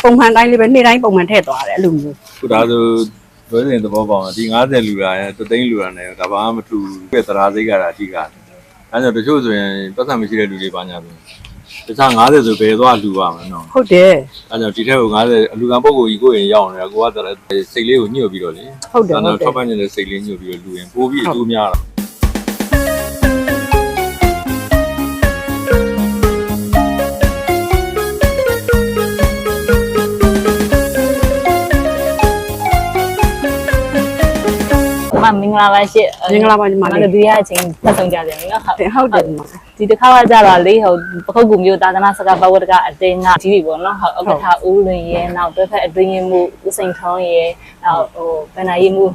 ပုံမှန်တိုင်းလေးပဲနေ့တိုင်းပုံမှန်ထည့်သွားတယ်အဲ့လိုမျိုး ခုဒါဆိုဘယ်စဉ်သဘောပေါက်ဒီ90လူလာရင်တသိန်းလူလာနေဒါဘာမှမထူဘူးပြသရာစိတ်ကတာအဓိကအဲကြောင့်တချို့ဆိုရင်ပတ်စံမရှိတဲ့လူတွေပါညာဆိုတခြား90ဆိုဘယ်သွားလူပါမလဲနော်ဟုတ်တယ်အဲကြောင့်ဒီထက်ကို90အလူကံပုံကိုကြီးကိုရင်ရောက်နေတာကိုကစိတ်လေးကိုညှို့ပြီးတော့လေဟုတ်တယ်ဟုတ်တယ်ထောက်ပံ့နေတဲ့စိတ်လေးညှို့ပြီးတော့လူရင်ပိုးပြီးအကျိုးများတာမင်္ဂလာပါရှင့်မင်္ဂလာပါညီမလေးဒီရအချိန်ပတ်ဆောင်ကြတယ်နော်ဟုတ်တယ်ဒီတစ်ခါကကြတော့လေဟိုပခုတ်ကူမျိုးသာသနာစကားဘဝတကအတင်းကကြီးပြီပေါ့နော်ဟုတ်ဥက္ကဋ္ဌဦးလွင်ရဲ့နောက်တွဲဖက်အတွင်းရင်မှုဦးစိန်ထောင်းရဲ့နောက်ဟိုဗန္နာရီမှု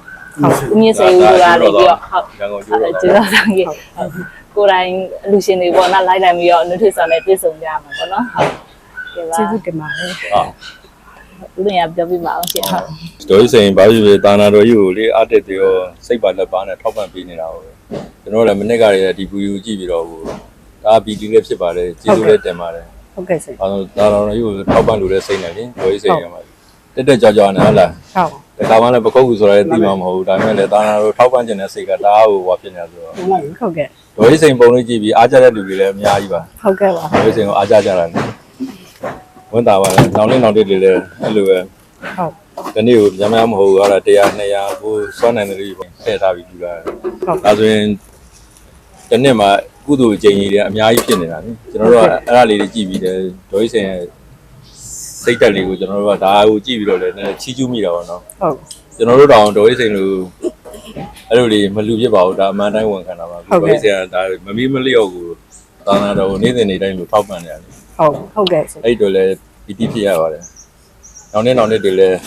ဟုတ်ဦးမြင့်စေဦးတို့ကလေပြီးတော့ဟုတ်ရန်ကုန်ကျိုးတော့ကျိုးတော့ဆောင်ကြီးကိုယ်တိုင်လူရှင်တွေပေါ့နော်လိုက်ပြီးတော့အနုထဆောင်နဲ့တွေ့ဆုံကြမှာပေါ့နော်ဟုတ်ကဲ့ပါကျေးဇူးတင်ပါတယ်ဟုတ်ဦးလွင်ရပြောပြပါအောင်ရှင့်ဟုတ်တော်ကြီးစိန်ဘာဖြစ်လဲတာနာတော်ကြီးကိုလေအတက်တွေရောစိတ်ပါလက်ပါနဲ့ထောက်ပံ့ပေးနေတာဟုတ်ကျွန်တော်လည်းမနစ်ကလည်းဒီဗီဒီယိုကြည့်ပြီးတော့ဟိုဒါဗီဒီယိုလည်းဖြစ်ပါတယ်ကျေးဇူးလည်းတင်ပါတယ်ဟုတ်ကဲ့စိတ်တာနာတော်ကြီးကိုထောက်ပံ့လို့လည်းစိတ်နဲ့လေတော်ကြီးစိန်ရမှာတက်ကြောကြောနဲ့ဟုတ်လားဟုတ်တခါမှလည်းပခုတ်ကူဆိုတာလည်းသိမှာမဟုတ်ဘူးဒါပေမဲ့လည်းတာနာတော်ထောက်ပံ့ခြင်းတဲ့စိတ်ကတအားဟိုဟောဖြစ်နေဆိုတော့ဟုတ်ကဲ့တော်ကြီးစိန်ပုံလေးကြည့်ပြီးအားကြတဲ့လူတွေလည်းအများကြီးပါဟုတ်ကဲ့ပါတော်ကြီးစိန်ကိုအားကြကြတာဝန်တာပါလေနောက်လေးနောက်လေးတွေလည်းအဲ့လိုပဲဟုတ်ဒီနေ့ကိုညမမဟုတ်ဘူးအဲ့ဒါ100 200ကိုစွမ်းနိုင်တယ်လို့ထည့်ထားပြီးပြတာဟုတ်ဒါဆိုရင်ဒီနေ့မှာကုသိုလ်အကျင့်ကြီးတွေအများကြီးဖြစ်နေတာနိကျွန်တော်တို့ကအဲ့ဒါလေးတွေကြည့်ပြီးတယ်ဒေါ်ကြီးစင်ရဲ့စိတ်တက်လေးကိုကျွန်တော်တို့ကဒါကိုကြည့်ပြီးတော့လည်းချီးကျူးမိတာပေါ့နော်ဟုတ်ကျွန်တော်တို့တောင်ဒေါ်ကြီးစင်လို့အဲ့လိုလေးမလူဖြစ်ပါဘူးဒါအမှန်တိုင်းဝန်ခံတာပါဒေါ်ကြီးစင်ကဒါမမီးမလျော့ကိုသာနာတော်ကိုနေ့စဉ်နေ့တိုင်းလို့ထောက်ပံ့နေရတယ်ဟုတ်ကဲ့အဲ့တို့လည်းပီတိဖြစ်ရပါတယ်နောက်နေ့တွေလည်း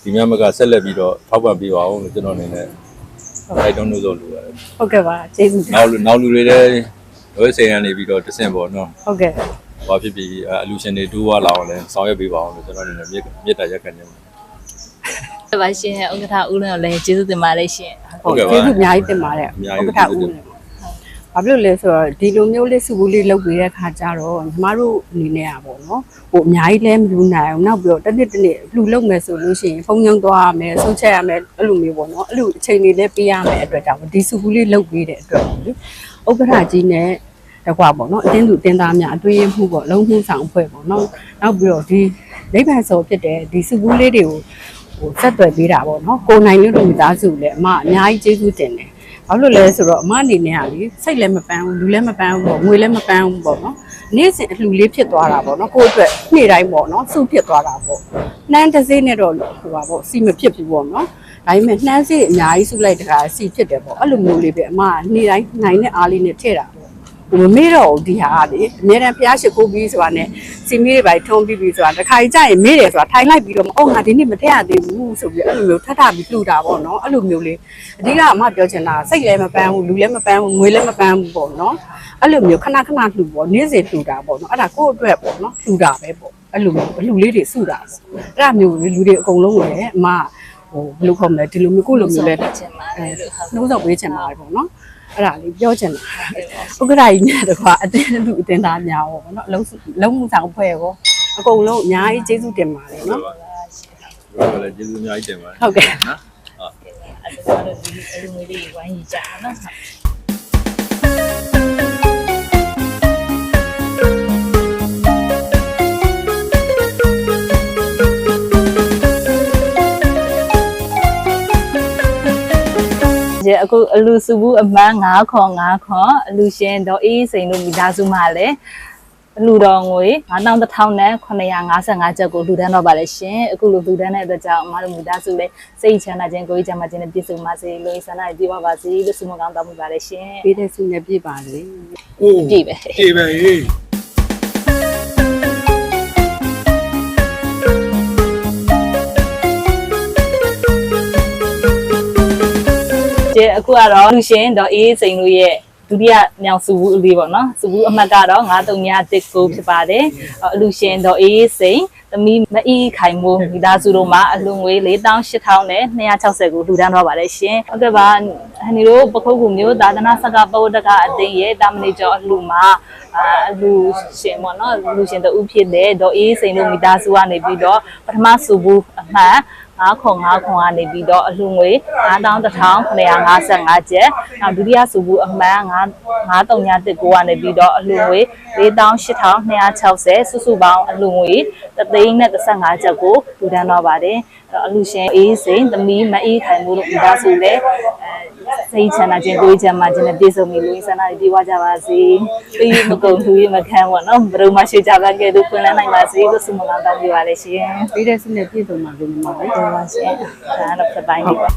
ဒီမြတ်မကဆက်လက်ပြီးတော့ထောက်ပံ့ပေးပါအောင်လို့ကျွန်တော်အနေနဲ့တိုက်တွန်းလို့ဆိုလိုပါတယ်ဟုတ်ကဲ့ပါကျေးဇူးတင်နောက်လူတွေလည်းဝိဆေးရနေပြီးတော့တဆင့်ပေါ့နော်ဟုတ်ကဲ့ဘာဖြစ်ပြီးအလူရှင်တွေတိုးသွားလာအောင်လည်းဆောင်ရွက်ပေးပါအောင်လို့ကျွန်တော်အနေနဲ့မြစ်တာရက်ခံနေပါတယ်ပါရှင်ဥက္ကဋ္ဌဦးလွင်ကိုလည်းကျေးဇူးတင်ပါတယ်ရှင်ဟုတ်ကဲ့ကျေးဇူးအများကြီးတင်ပါတယ်ဥက္ကဋ္ဌဦးလွင်ဘာဖြစ်လို့လဲဆိုတော့ဒီလိုမျိုးလေးစုဘူးလေးလုပ်ပေးတဲ့ခါကျတော့ညီမတို့အနေနဲ့อ่ะပေါ့နော်ဟိုအများကြီးလည်းမလူနိုင်အောင်နောက်ပြီးတော့တစ်နေ့လှူလုပ်မယ်ဆိုလို့ရှိရင်ဖုန်းညုံသွားရမယ်ဆုံးချက်ရမယ်အဲ့လိုမျိုးပေါ့နော်အဲ့လိုအချိန်လေးလည်းပေးရမယ်အတွက်ကြောင့်ဒီစုဘူးလေးလုပ်ပေးတဲ့အတွက်လေဥက္ကဋ္ဌကြီးနဲ့တကွာပေါ့နော်အတင်းသူတင်းသားများအတွေ့အမှုပေါ့လုံးမှုဆောင်အဖွဲ့ပေါ့နော်နောက်ပြီးတော့ဒီလိပ်ပံစောဖြစ်တဲ့ဒီစုဘူးလေးတွေကိုဟိုဆက်သွယ်ပေးတာပေါ့နော်ကိုနိုင်လို့မိသားစုလည်းအမအများကြီးကျေးဇူးတင်တယ်ဘာလို့လဲဆိုတော့အမအနေနဲ့ကလေစိတ်လည်းမပန်းဘူးလူလည်းမပန်းဘူးပေါ့ငွေလည်းမပန်းဘူးပေါ့နော်နေ့စဉ်အလှူလေးဖြစ်သွားတာပေါ့နော်ကိုယ့်အတွက်နေ့တိုင်းပေါ့နော်စုဖြစ်သွားတာပေါ့နှမ်းတစ်စိနဲ့တော့ဟိုပါပေါ့စီမဖြစ်ဘူးပေါ့နော်ဒါပေမဲ့နှမ်းစိအများကြီးစုလိုက်တခါစီဖြစ်တယ်ပေါ့အဲ့လိုမျိုးလေးပဲအမကနေ့တိုင်းနိုင်တဲ့အားလေးနဲ့ထည့်တာပေါ့ဟိုမမေ့တော့ဘူးဒီဟာကလေအများတန်းဖျားရှိခိုးပြီးဆိုတာနဲ့စီမီတွေပဲထုံးပြီးဆိုတာတခါကြီးကြရင်မေ့တယ်ဆိုတာထိုင်လိုက်ပြီးတော့မအောင်ငါဒီနေ့မထည့်ရသေးဘူးဆိုပြီးအဲ့လိုမျိုးထထပြီးလှူတာပေါ့နော်အဲ့လိုမျိုးလေးအဓိကအမပြောချင်တာစိတ်လည်းမပန်းဘူးလူလည်းမပန်းဘူးငွေလည်းမပန်းဘူးပေါ့နော်အဲ့လိုမျိုးခဏလှူပေါ့နေ့စဉ်လှူတာပေါ့နော်အဲ့ဒါကိုယ့်အတွက်ပေါ့နော်လှူတာပဲပေါ့အဲ့လိုမျိုးလှူလေးတွေစုတာပေါ့အဲ့ဒါမျိုးလူတွေအကုန်လုံးကိုလည်းအမဟိုဘယ်လိုခေါ်မလဲဒီလိုမျိုးကိုယ့်လိုမျိုးလဲနှိုးဆော်ပေးချင်ပါတယ်ပေါ့နော်အဲ့ဒါလေးပြောချင်တာဥက္ကဋ္ဌကြီးနဲ့တကွာအတင်းလူအတင်းသားများပေါ့နော်လုံးမှုဆောင်ဖွဲ့ရောအကုန်လုံးအများကြီးကျေးဇူးတင်ပါတယ်နော်ဟုတ်ကဲ့ကျေးဇူးအများကြီးတင်ပါတယ်ဟုတ်ကဲ့နော်အဲ့ဒါတော့ဒီအလူငွေလေးဝိုင်းကြနော်အခုအလူစုဘူးအမှန်9ခွန်အလူရှင်တော့အေးစိန်တို့မိသားစုမှလည်းအလူတော်ငွေ91,955ကျပ်ကိုလူဒန်းတော့ပါလေရှင်အခုလူဒန်းတဲ့အတွက်ကြောင့်အမတို့မိသားစုလည်းစိတ်ချမ်းသာခြင်းကိုယ်ကြီးချမ်းသာခြင်းနဲ့ပြည့်စုံပါစေလို့ဆန္ဒပြပါပါစေလို့ဆုမကောင်းတောင်းပါလေရှင်ပေးတဲ့ဆုနဲ့ပြည့်ပါလေပြည့်ပဲအခုကတော့လူရှင်တော့အေးစိန်တို့ရဲ့ ဒုတိယမြောင်စုဘူးအလေးပေါ့နော်စုဘူးအမှတ်ကတော့9319ဖြစ်ပါတယ်အလူရှင်တော့အေးစိန်သမီးမအီခိုင်မိုးမိသားစုတို့မှာအလှငွေ48,000နဲ့260ကိုလူဒန်းတော့ပါတယ်ရှင်ဟုတ်ကဲ့ပါဟန်ဒီတို့ပခုတ်ကူမျိုးသာသနာစကပဝတ္တကအသိရဲ့တာမဏေကျော်အလှမှာအလူရှင်ပေါ့နော်လူရှင်တူဖြစ်တဲ့ဒေါ်အေးစိန်တို့မိသားစုကနေပြီးတော့ပထမစုဘူးအမှတ်905ကနေပြီးတော့အလှငွေ91,955ကျပ်နောက်ဒုတိယစုဘူးအမှတ်9319ကနေပြီးတော့အလှငွေ48,260စုစုပေါင်းအလှငွေ3,35ကျပ်ကိုလူဒန်းတော့ပါတယ်အလှရှင်အေးစိန်သမီးမအေးခိုင်မှုတို့မိသားစုလည်းစိတ်ချမ်းသာခြင်းကိုယ်ချမ်းသာခြင်းနဲ့ပြည့်စုံပြီလို့ဆန္ဒပြေဝကြပါစေပြီးမကုန်သူမခံပေါ့နော်ဘယ်လိုမှရှိကြပါကဲလို့ခွင့်လန်းနိုင်ပါစေလို့ဆုမကောင်းတောင်းပေးပါလေရှင်ပြီးတဲ့စနစ်ပြည့်စုံပါလို့ညီမလေးဟုတ်ပါရှင်ဒါတော့စပိုင်းလေးပါ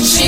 She